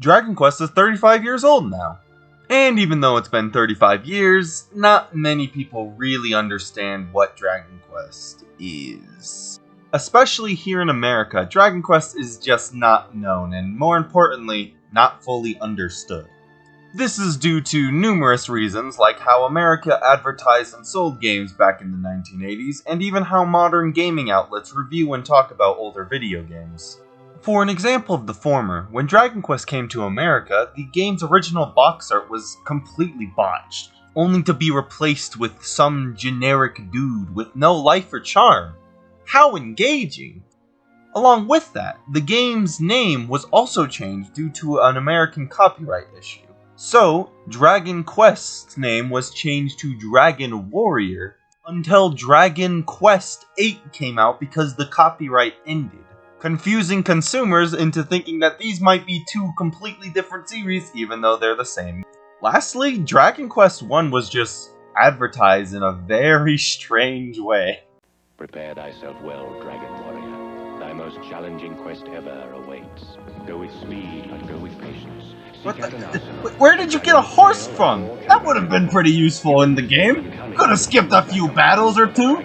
Dragon Quest is 35 years old now. And even though it's been 35 years, not many people really understand what Dragon Quest is. Especially here in America, Dragon Quest is just not known and, more importantly, not fully understood. This is due to numerous reasons, like how America advertised and sold games back in the 1980s, and even how modern gaming outlets review and talk about older video games. For an example of the former, when Dragon Quest came to America, the game's original box art was completely botched, only to be replaced with some generic dude with no life or charm. How engaging! Along with that, the game's name was also changed due to an American copyright issue. So, Dragon Quest's name was changed to Dragon Warrior until Dragon Quest VIII came out because the copyright ended, confusing consumers into thinking that these might be two completely different series even though they're the same. Lastly, Dragon Quest I was just advertised in a very strange way. Prepare thyself well, Dragon Warrior. Thy most challenging quest ever awaits. Go with speed and go with patience. Where did you get a horse from? That would have been pretty useful in the game. Could have skipped a few battles or two.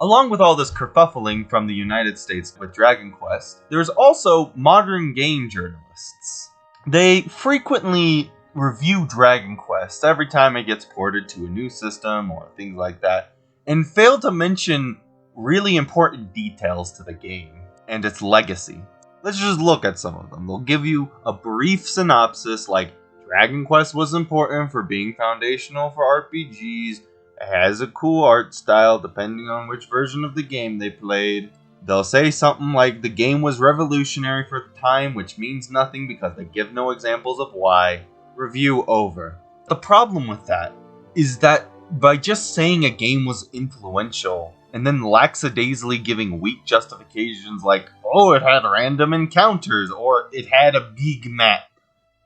Along with all this kerfuffling from the United States with Dragon Quest, there's also modern game journalists. They frequently review Dragon Quest every time it gets ported to a new system or things like that, and fail to mention really important details to the game and its legacy. Let's just look at some of them. They'll give you a brief synopsis like, Dragon Quest was important for being foundational for RPGs, it has a cool art style depending on which version of the game they played. They'll say something like, the game was revolutionary for the time, which means nothing because they give no examples of why. Review over. The problem with that is that by just saying a game was influential, and then lackadaisically giving weak justifications like, oh, it had random encounters, or it had a big map.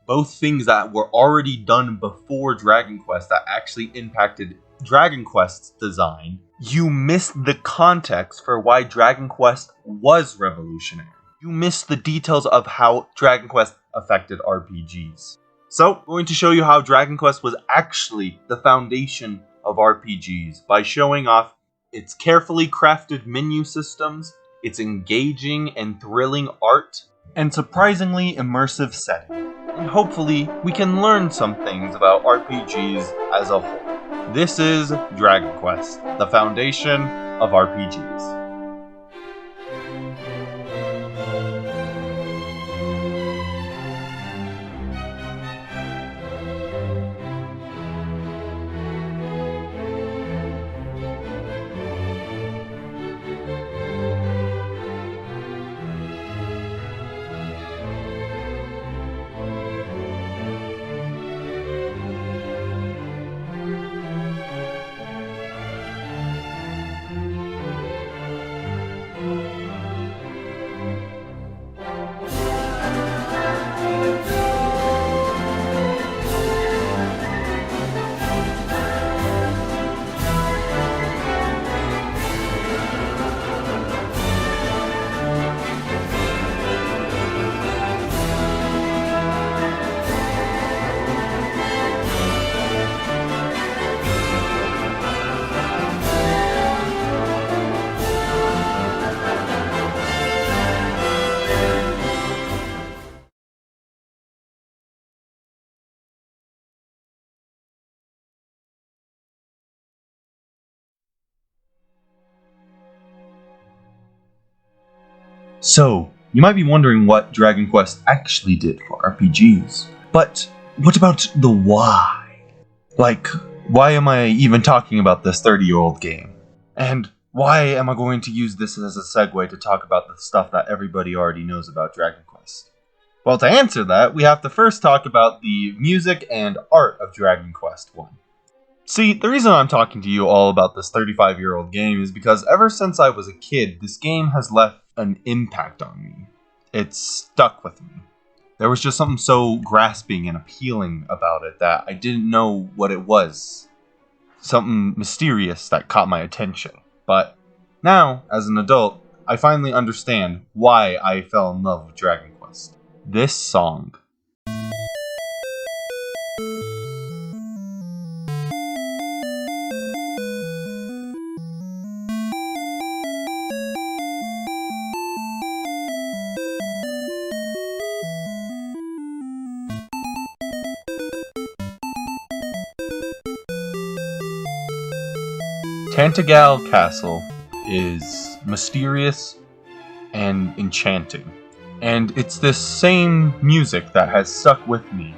Both things that were already done before Dragon Quest that actually impacted Dragon Quest's design. You missed the context for why Dragon Quest was revolutionary. You missed the details of how Dragon Quest affected RPGs. So, I'm going to show you how Dragon Quest was actually the foundation of RPGs by showing off its carefully crafted menu systems, its engaging and thrilling art, and surprisingly immersive setting. And hopefully, we can learn some things about RPGs as a whole. This is Dragon Quest, the foundation of RPGs. So, you might be wondering what Dragon Quest actually did for RPGs. But what about the why? Like, why am I even talking about this 30-year-old game? And why am I going to use this as a segue to talk about the stuff that everybody already knows about Dragon Quest? Well, to answer that, we have to first talk about the music and art of Dragon Quest I. See, the reason I'm talking to you all about this 35-year-old game is because ever since I was a kid, this game has left an impact on me. It's stuck with me. There was just something so grasping and appealing about it that I didn't know what it was. Something mysterious that caught my attention. But now, as an adult, I finally understand why I fell in love with Dragon Quest. this song. Tantegel Castle is mysterious and enchanting, and it's this same music that has stuck with me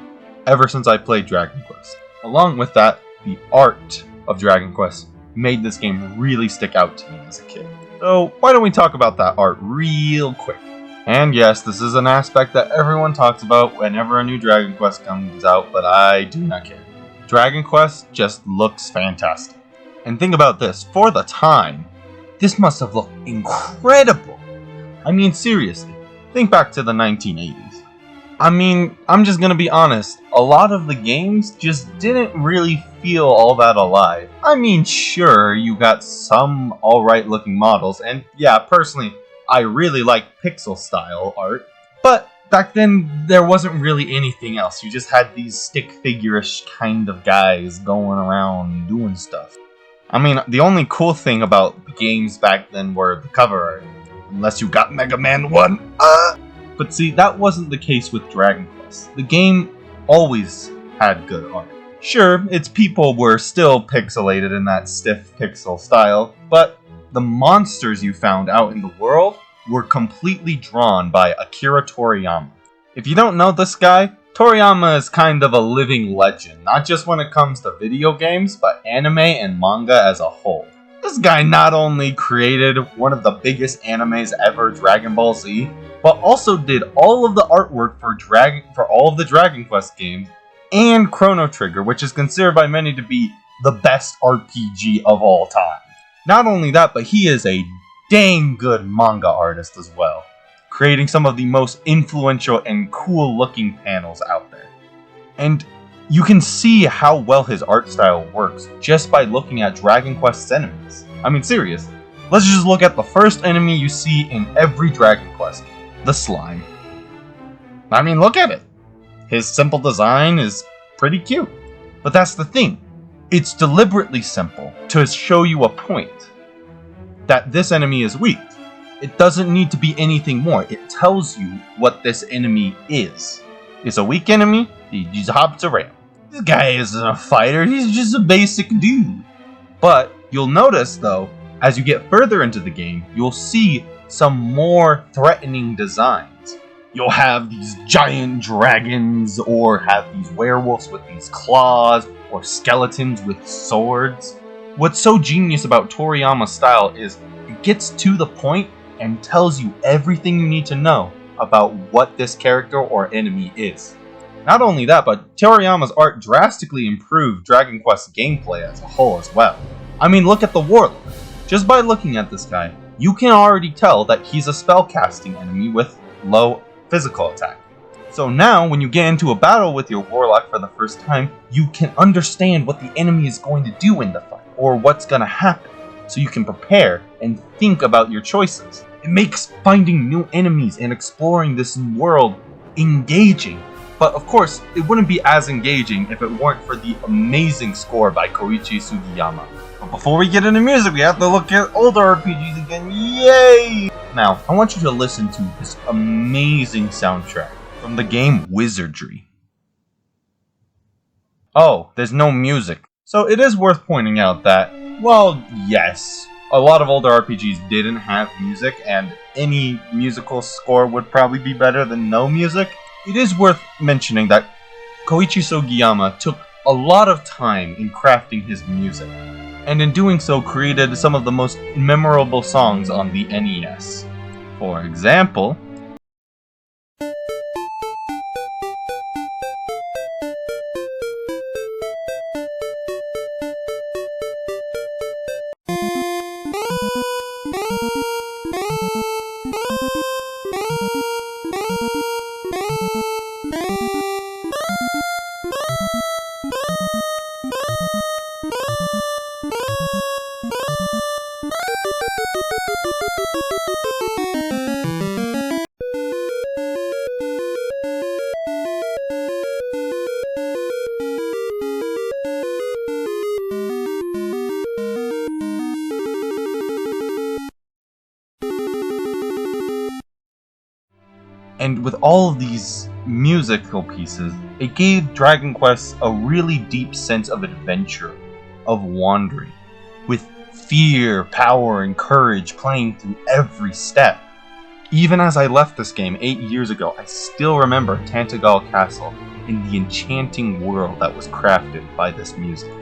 ever since I played Dragon Quest. Along with that, the art of Dragon Quest made this game really stick out to me as a kid. So why don't we talk about that art real quick? And yes, this is an aspect that everyone talks about whenever a new Dragon Quest comes out, but I do not care. Dragon Quest just looks fantastic. And think about this, for the time, this must have looked incredible. I mean, seriously, think back to the 1980s. I mean, I'm just gonna be honest, a lot of the games just didn't really feel all that alive. I mean, sure, you got some alright looking models, and yeah, personally, I really like pixel style art, but back then, there wasn't really anything else. You just had these stick figure-ish kind of guys going around doing stuff. I mean, the only cool thing about the games back then were the cover art. Unless you got Mega Man 1. But see, that wasn't the case with Dragon Quest. The game always had good art. Sure, its people were still pixelated in that stiff pixel style, but the monsters you found out in the world were completely drawn by Akira Toriyama. If you don't know this guy, Toriyama is kind of a living legend, not just when it comes to video games, but anime and manga as a whole. This guy not only created one of the biggest animes ever, Dragon Ball Z, but also did all of the artwork for all of the Dragon Quest games, and Chrono Trigger, which is considered by many to be the best RPG of all time. Not only that, but he is a dang good manga artist as well, creating some of the most influential and cool looking panels out there. And you can see how well his art style works just by looking at Dragon Quest's enemies. I mean, seriously, let's just look at the first enemy you see in every Dragon Quest, the slime. I mean, look at it. His simple design is pretty cute. But that's the thing. It's deliberately simple to show you a point that this enemy is weak. It doesn't need to be anything more. It tells you what this enemy is. It's a weak enemy, he just hops around. This guy isn't a fighter, he's just a basic dude. But you'll notice though, as you get further into the game, you'll see some more threatening designs. You'll have these giant dragons, or have these werewolves with these claws, or skeletons with swords. What's so genius about Toriyama's style is it gets to the point and tells you everything you need to know about what this character or enemy is. Not only that, but Toriyama's art drastically improved Dragon Quest gameplay as a whole as well. I mean, look at the Warlock. Just by looking at this guy, you can already tell that he's a spellcasting enemy with low physical attack. So now, when you get into a battle with your Warlock for the first time, you can understand what the enemy is going to do in the fight, or what's going to happen, so you can prepare and think about your choices. It makes finding new enemies and exploring this world engaging. But of course, it wouldn't be as engaging if it weren't for the amazing score by Koichi Sugiyama. But before we get into music, we have to look at older RPGs again. Yay! Now, I want you to listen to this amazing soundtrack from the game Wizardry. Oh, there's no music. So it is worth pointing out that, well, yes, a lot of older RPGs didn't have music, and any musical score would probably be better than no music. It is worth mentioning that Koichi Sugiyama took a lot of time in crafting his music, and in doing so created some of the most memorable songs on the NES. For example, And with all of these musical pieces, it gave Dragon Quest a really deep sense of adventure, of wandering, with fear, power, and courage playing through every step. Even as I left this game 8 years ago, I still remember Tantegel Castle and the enchanting world that was crafted by this music.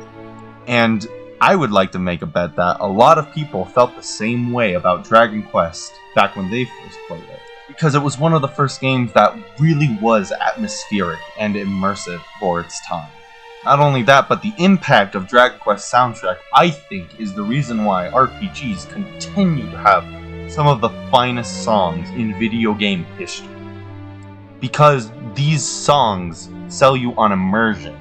And I would like to make a bet that a lot of people felt the same way about Dragon Quest back when they first played it, because it was one of the first games that really was atmospheric and immersive for its time. Not only that, but the impact of Dragon Quest soundtrack, I think, is the reason why RPGs continue to have some of the finest songs in video game history. Because these songs sell you on immersion.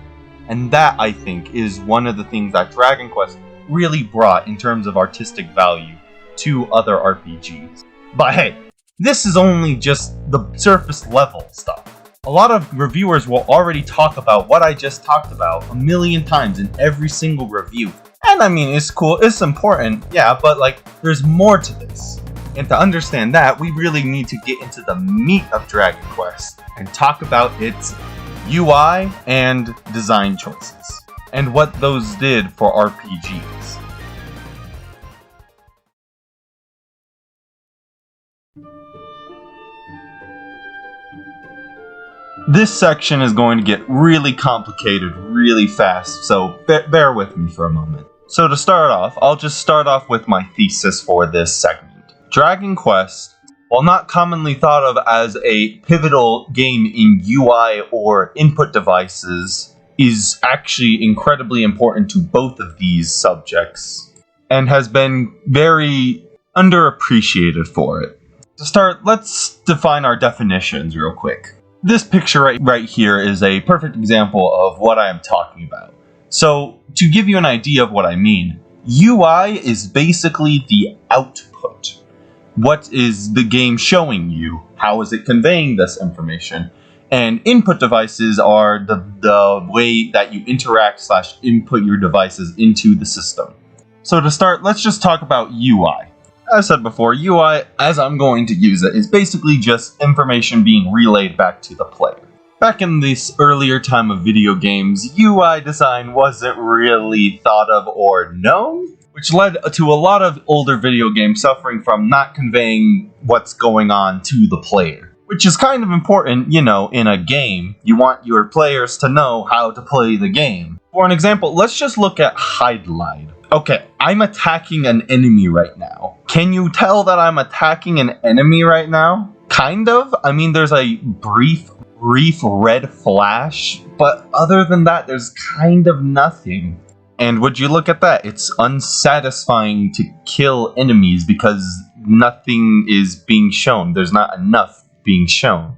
And that, I think, is one of the things that Dragon Quest really brought in terms of artistic value to other RPGs. But hey, this is only just the surface level stuff. A lot of reviewers will already talk about what I just talked about a million times in every single review. And I mean, it's cool, it's important, yeah, but there's more to this. And to understand that, we really need to get into the meat of Dragon Quest and talk about its UI and design choices, and what those did for RPGs. This section is going to get really complicated really fast, so bear with me for a moment. So to start off, I'll just start off with my thesis for this segment. Dragon Quest, while not commonly thought of as a pivotal game in UI or input devices, is actually incredibly important to both of these subjects, and has been very underappreciated for it. To start, let's define our definitions real quick. This picture right here is a perfect example of what I am talking about. So, to give you an idea of what I mean, UI is basically the output. What is the game showing you? How is it conveying this information? And input devices are the way that you interact / input your devices into the system. So to start, let's just talk about UI. As I said before, UI, as I'm going to use it, is basically just information being relayed back to the player. Back in this earlier time of video games, UI design wasn't really thought of or known, which led to a lot of older video games suffering from not conveying what's going on to the player. Which is kind of important, in a game. You want your players to know how to play the game. For an example, let's just look at Hide Lied. Okay, I'm attacking an enemy right now. Can you tell that I'm attacking an enemy right now? Kind of. I mean, there's a brief red flash, but other than that, there's kind of nothing. And would you look at that? It's unsatisfying to kill enemies because nothing is being shown. There's not enough being shown.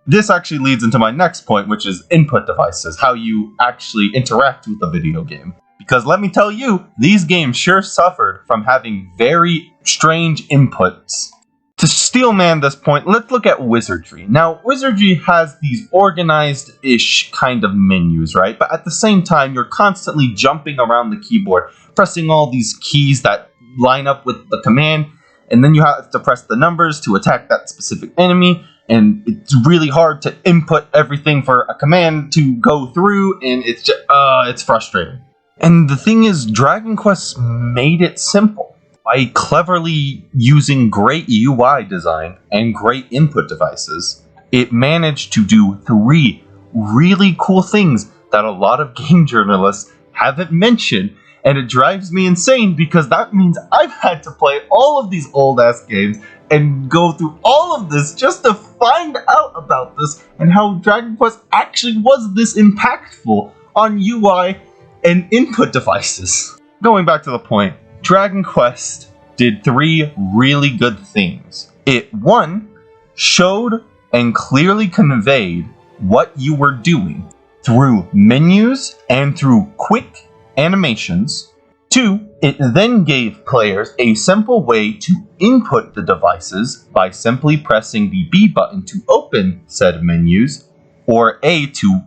This actually leads into my next point, which is input devices, how you actually interact with a video game. Because let me tell you, these games sure suffered from having very strange inputs. To steelman this point, let's look at Wizardry. Now, Wizardry has these organized-ish kind of menus, right? But at the same time, you're constantly jumping around the keyboard, pressing all these keys that line up with the command, and then you have to press the numbers to attack that specific enemy, and it's really hard to input everything for a command to go through, and it's just, it's frustrating. And the thing is, Dragon Quest made it simple. By cleverly using great UI design and great input devices, it managed to do 3 really cool things that a lot of game journalists haven't mentioned, and it drives me insane because that means I've had to play all of these old-ass games and go through all of this just to find out about this and how Dragon Quest actually was this impactful on UI and input devices. Going back to the point, Dragon Quest did 3 really good things. It, 1, showed and clearly conveyed what you were doing through menus and through quick animations. 2, it then gave players a simple way to input the devices by simply pressing the B button to open said menus, or A to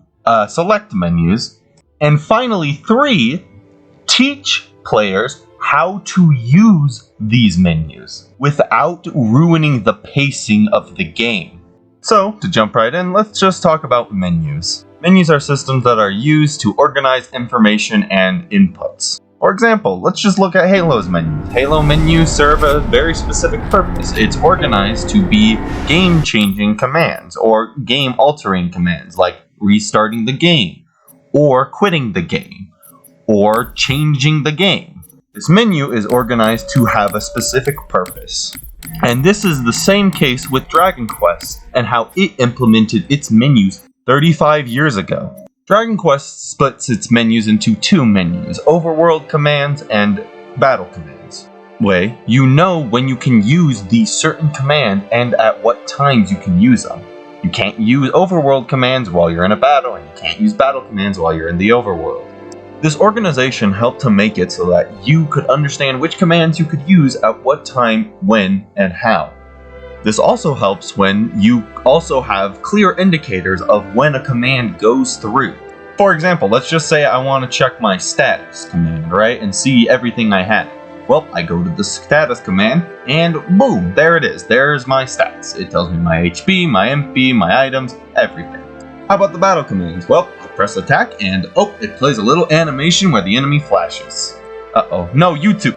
select menus. And finally, 3, teach players how to use these menus without ruining the pacing of the game. So, to jump right in, let's just talk about menus. Menus are systems that are used to organize information and inputs. For example, let's just look at Halo's menus. Halo menus serve a very specific purpose. It's organized to be game-changing commands, or game-altering commands, like restarting the game, or quitting the game, or changing the game. This menu is organized to have a specific purpose. And this is the same case with Dragon Quest and how it implemented its menus 35 years ago. Dragon Quest splits its menus into two menus, overworld commands and battle commands. Way, you know when you can use the certain command and at what times you can use them. You can't use overworld commands while you're in a battle, and you can't use battle commands while you're in the overworld. This organization helped to make it so that you could understand which commands you could use at what time, when, and how. This also helps when you also have clear indicators of when a command goes through. For example, let's just say I want to check my status command, right, and see everything I have. Well, I go to the status command, and boom, there it is. There's my stats. It tells me my HP, my MP, my items, everything. How about the battle commands? Well, I press attack, and it plays a little animation where the enemy flashes. No, YouTube.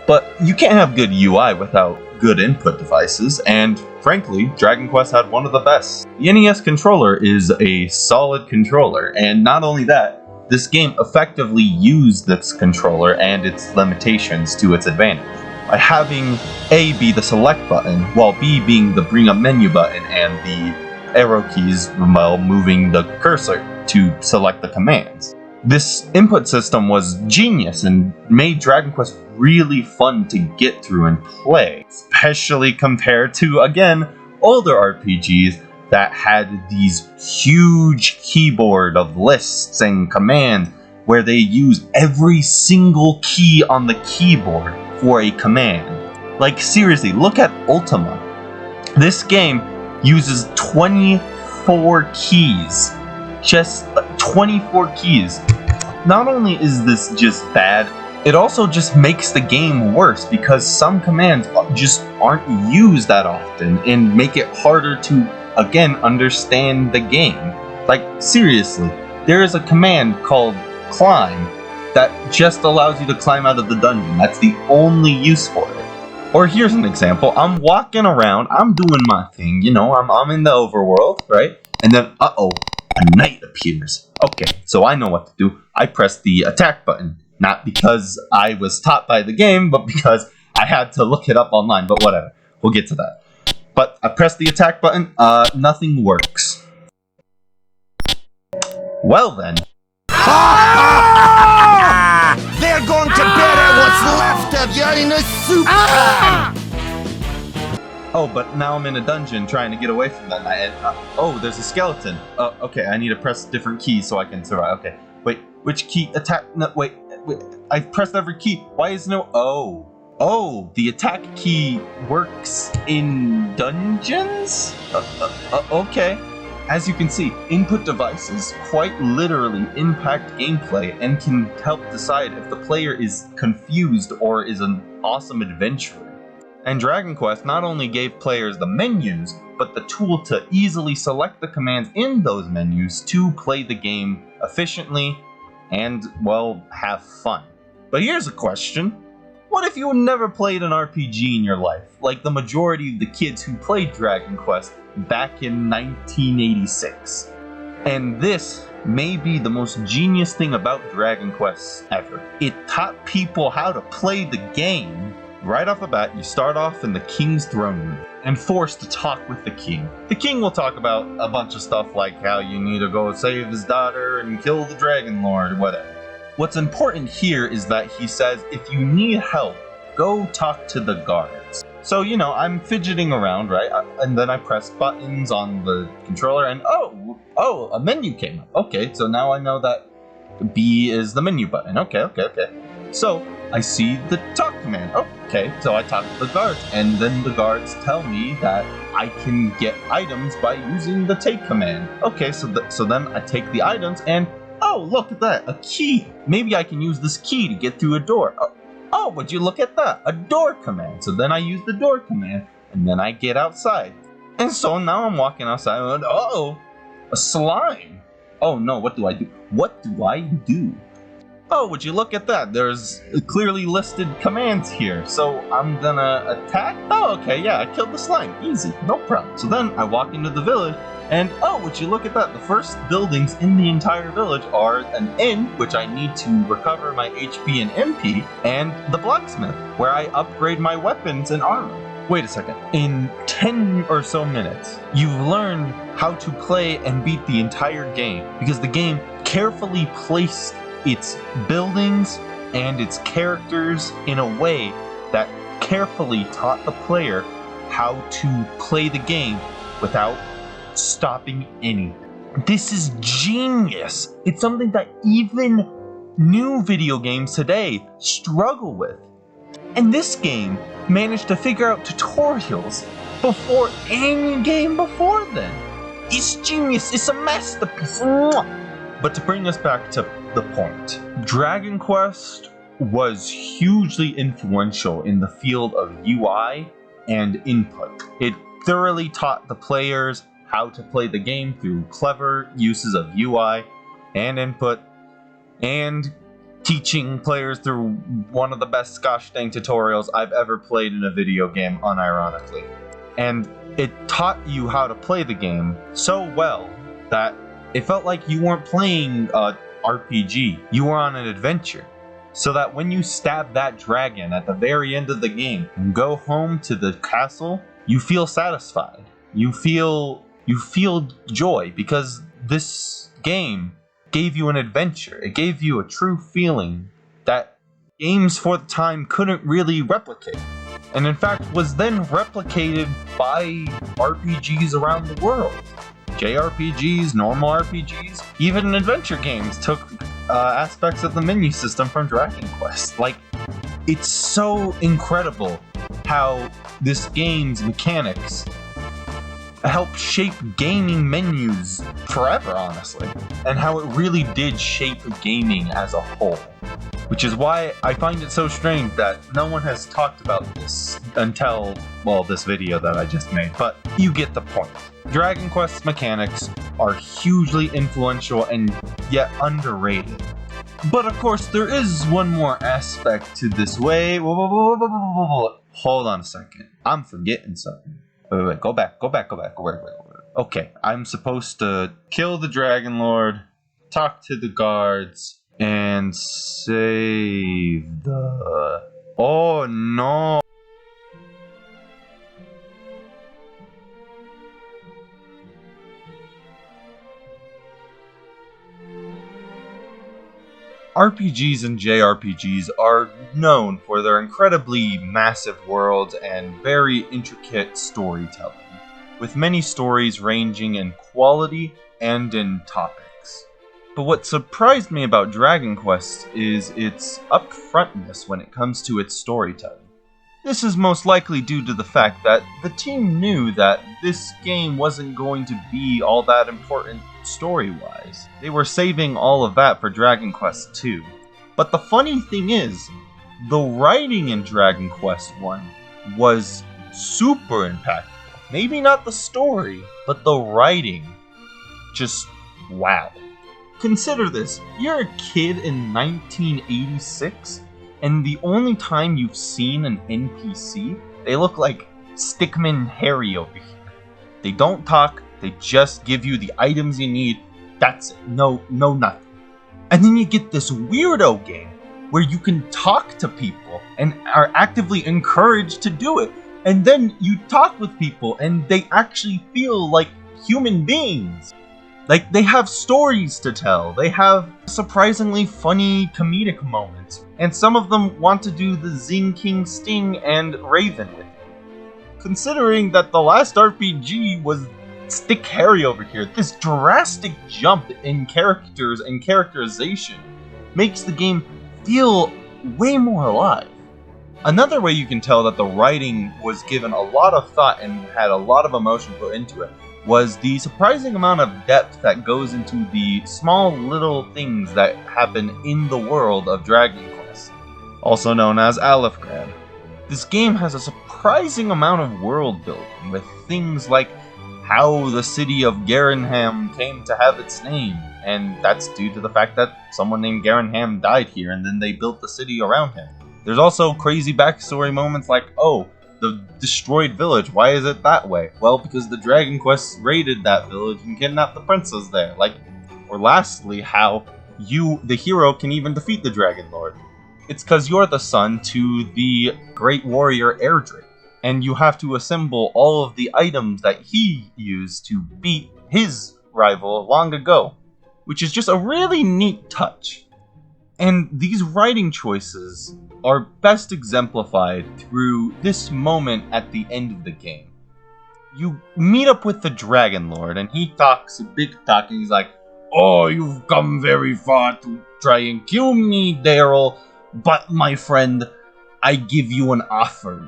But you can't have good UI without good input devices, and frankly, Dragon Quest had one of the best. The NES controller is a solid controller, and not only that, this game effectively used this controller and its limitations to its advantage, by having A be the select button, while B being the bring up menu button and the arrow keys while moving the cursor to select the commands. This input system was genius and made Dragon Quest really fun to get through and play, especially compared to, again, older RPGs that had these huge keyboard of lists and commands where they use every single key on the keyboard for a command. Like, seriously, look at Ultima. This game uses 24 keys. Just 24 keys. Not only is this just bad, it also just makes the game worse because some commands just aren't used that often and make it harder to, again, understand the game. Like, seriously, there is a command called climb that just allows you to climb out of the dungeon. That's the only use for it. Or here's an example. I'm walking around, I'm doing my thing, I'm in the overworld, right? And then, a knight appears. Okay, so I know what to do. I press the attack button. Not because I was taught by the game, but because I had to look it up online, but whatever. We'll get to that. But I press the attack button, nothing works. Well then. They're going to bury what's left of you in a soup can! Oh, but now I'm in a dungeon trying to get away from that knight. There's a skeleton. Okay, I need to press different keys so I can survive. Okay, wait, which key? Attack? No, wait, I pressed every key. Why is no? Oh, the attack key works in dungeons? Okay. As you can see, input devices quite literally impact gameplay and can help decide if the player is confused or is an awesome adventurer. And Dragon Quest not only gave players the menus, but the tool to easily select the commands in those menus to play the game efficiently and, well, have fun. But here's a question. What if you never played an RPG in your life, like the majority of the kids who played Dragon Quest back in 1986? And this may be the most genius thing about Dragon Quest ever. It taught people how to play the game. Right off the bat, you start off in the king's throne room and forced to talk with the king. The king will talk about a bunch of stuff like how you need to go save his daughter and kill the dragon lord or whatever. What's important here is that he says, if you need help, go talk to the guards. So, I'm fidgeting around, right? And then I press buttons on the controller and a menu came up. Okay, so now I know that B is the menu button. Okay. So I see the talk command. Okay, so I talk to the guards, and then the guards tell me that I can get items by using the take command. Okay, so then I take the items, and look at that, a key. Maybe I can use this key to get through a door. Would you look at that, a door command. So then I use the door command. And then I get outside. And so now I'm walking outside and uh-oh, a slime. Oh no, what do I do? What do I do? Oh, would you look at that? There's clearly listed commands here. So I'm gonna attack? Oh, okay, yeah, I killed the slime. Easy, no problem. So then I walk into the village, and oh, would you look at that? The first buildings in the entire village are an inn, which I need to recover my HP and MP, and the blacksmith, where I upgrade my weapons and armor. Wait a second. In 10 or so minutes, you've learned how to play and beat the entire game, because the game carefully placed its buildings and its characters in a way that carefully taught the player how to play the game without stopping any. This is genius. It's something that even new video games today struggle with. And this game managed to figure out tutorials before any game before then. It's genius. It's a masterpiece. But to bring us back to the point, Dragon Quest was hugely influential in the field of UI and input. It thoroughly taught the players how to play the game through clever uses of UI and input, and teaching players through one of the best gosh dang tutorials I've ever played in a video game, unironically. And it taught you how to play the game so well that it felt like you weren't playing a RPG, you were on an adventure. So that when you stab that dragon at the very end of the game and go home to the castle, you feel satisfied. You feel joy, because this game gave you an adventure. It gave you a true feeling that games for the time couldn't really replicate. And in fact was then replicated by RPGs around the world. JRPGs, normal RPGs, even adventure games took aspects of the menu system from Dragon Quest. Like, it's so incredible how this game's mechanics helped shape gaming menus forever, honestly, and how it really did shape gaming as a whole. Which is why I find it so strange that no one has talked about this until, well, this video that I just made, but you get the point. Dragon Quest's mechanics are hugely influential and yet underrated. But of course, there is one more aspect to this way. Hold on a second. I'm forgetting something. Wait, go back. Wait. Okay, I'm supposed to kill the Dragon Lord, talk to the guards, and save the... Oh no! RPGs and JRPGs are known for their incredibly massive worlds and very intricate storytelling, with many stories ranging in quality and in topics. But what surprised me about Dragon Quest is its upfrontness when it comes to its storytelling. This is most likely due to the fact that the team knew that this game wasn't going to be all that important story-wise. They were saving all of that for Dragon Quest 2. But the funny thing is, the writing in Dragon Quest 1 was super impactful. Maybe not the story, but the writing. Just wow. Consider this, you're a kid in 1986, and the only time you've seen an NPC, they look like Stickman Harry over here. They don't talk, they just give you the items you need. That's it. No nothing. And then you get this weirdo game where you can talk to people and are actively encouraged to do it. And then you talk with people and they actually feel like human beings. Like, they have stories to tell. They have surprisingly funny comedic moments. And some of them want to do the Zing King Sting and Raven with you. Considering that the last RPG was Stick Harry over here, this drastic jump in characters and characterization makes the game feel way more alive. Another way you can tell that the writing was given a lot of thought and had a lot of emotion put into it was the surprising amount of depth that goes into the small little things that happen in the world of Dragon Quest, also known as Aleph Grab. This game has a surprising surprising amount of world building, with things like how the city of Garenham came to have its name, and that's due to the fact that someone named Garenham died here and then they built the city around him. There's also crazy backstory moments like, oh, the destroyed village, why is it that way? Well, because the Dragon Quest raided that village and kidnapped the princess there. Or lastly, how you, the hero, can even defeat the Dragon Lord. It's because you're the son to the great warrior Airdrie, and you have to assemble all of the items that he used to beat his rival long ago, which is just a really neat touch. And these writing choices are best exemplified through this moment at the end of the game. You meet up with the Dragon Lord, and he talks a big talk, and he's like, "Oh, you've come very far to try and kill me, Daryl, but my friend, I give you an offer.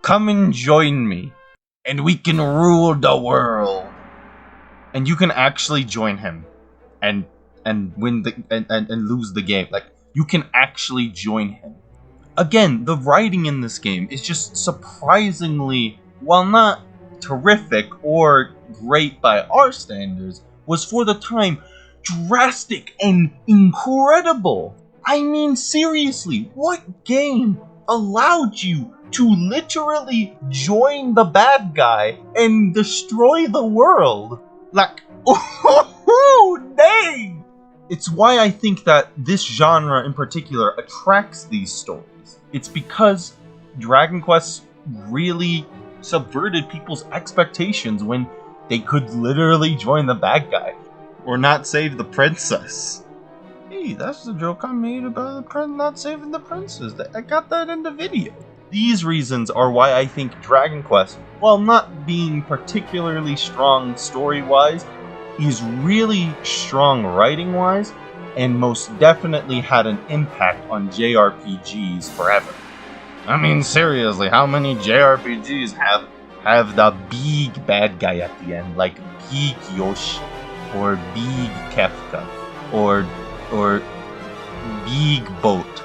Come and join me, and we can rule the world." And you can actually join him, and win the and lose the game. Like, you can actually join him. Again, the writing in this game is just surprisingly, while not terrific or great by our standards, was for the time drastic and incredible. I mean, seriously, what game allowed you to literally join the bad guy and destroy the world? Like, oh, dang! It's why I think that this genre in particular attracts these stories. It's because Dragon Quest really subverted people's expectations when they could literally join the bad guy or not save the princess. Hey, that's the joke I made about the prince not saving the princess. I got that in the video. These reasons are why I think Dragon Quest, while not being particularly strong story-wise, is really strong writing-wise, and most definitely had an impact on JRPGs forever. I mean, seriously, how many JRPGs have the big bad guy at the end, like Big Yoshi, or Big Kefka, or Big Boat,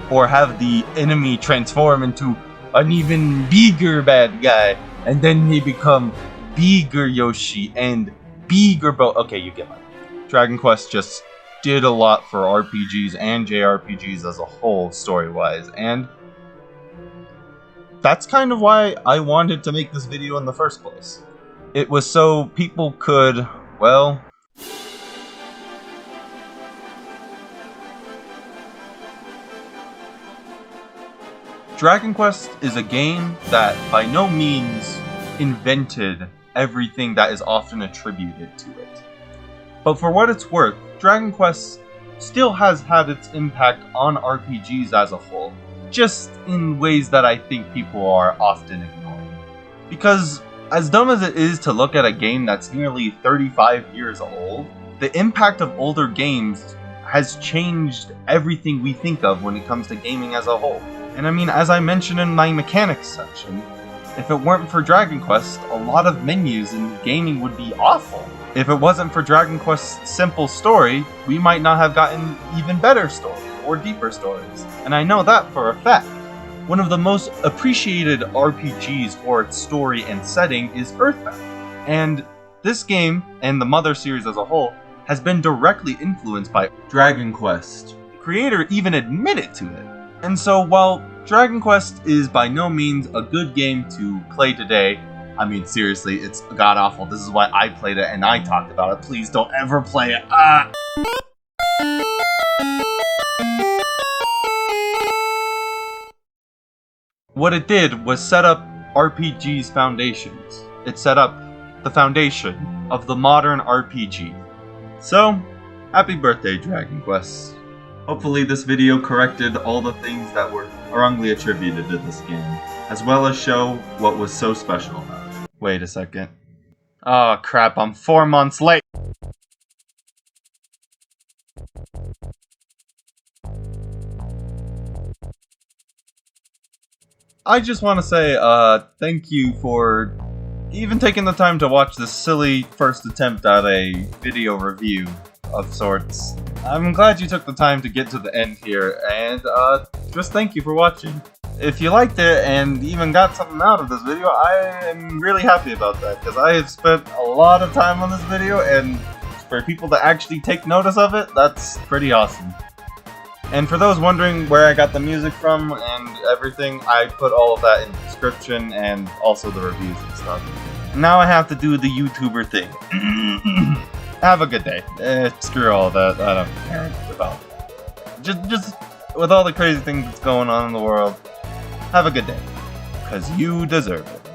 or have the enemy transform into an even bigger bad guy, and then they become bigger Yoshi and bigger Boat. Okay, you get it. Dragon Quest just did a lot for RPGs and JRPGs as a whole, story-wise, and that's kind of why I wanted to make this video in the first place. It was so people could, well, Dragon Quest is a game that by no means invented everything that is often attributed to it. But for what it's worth, Dragon Quest still has had its impact on RPGs as a whole, just in ways that I think people are often ignoring. Because, as dumb as it is to look at a game that's nearly 35 years old, the impact of older games has changed everything we think of when it comes to gaming as a whole. And I mean, as I mentioned in my mechanics section, if it weren't for Dragon Quest, a lot of menus in gaming would be awful. If it wasn't for Dragon Quest's simple story, we might not have gotten even better stories or deeper stories. And I know that for a fact. One of the most appreciated RPGs for its story and setting is Earthbound. And this game, and the Mother series as a whole, has been directly influenced by Dragon Quest. The creator even admitted to it. And so while Dragon Quest is by no means a good game to play today, I mean, seriously, it's god-awful. This is why I played it and I talked about it. Please don't ever play it. What it did was set up RPG's foundations. It set up the foundation of the modern RPG. So, happy birthday, Dragon Quest. Hopefully this video corrected all the things that were wrongly attributed to this game, as well as show what was so special about it. Wait a second. Oh crap, I'm 4 months late! I just want to say, thank you for even taking the time to watch this silly first attempt at a video review of sorts. I'm glad you took the time to get to the end here, and just thank you for watching. if you liked it and even got something out of this video, I am really happy about that, because I have spent a lot of time on this video, and for people to actually take notice of it, that's pretty awesome. And for those wondering where I got the music from and everything, I put all of that in the description and also the reviews and stuff. Now I have to do the YouTuber thing. Have a good day. Screw all that. I don't care about that. Just with all the crazy things that's going on in the world, have a good day. 'Cause you deserve it.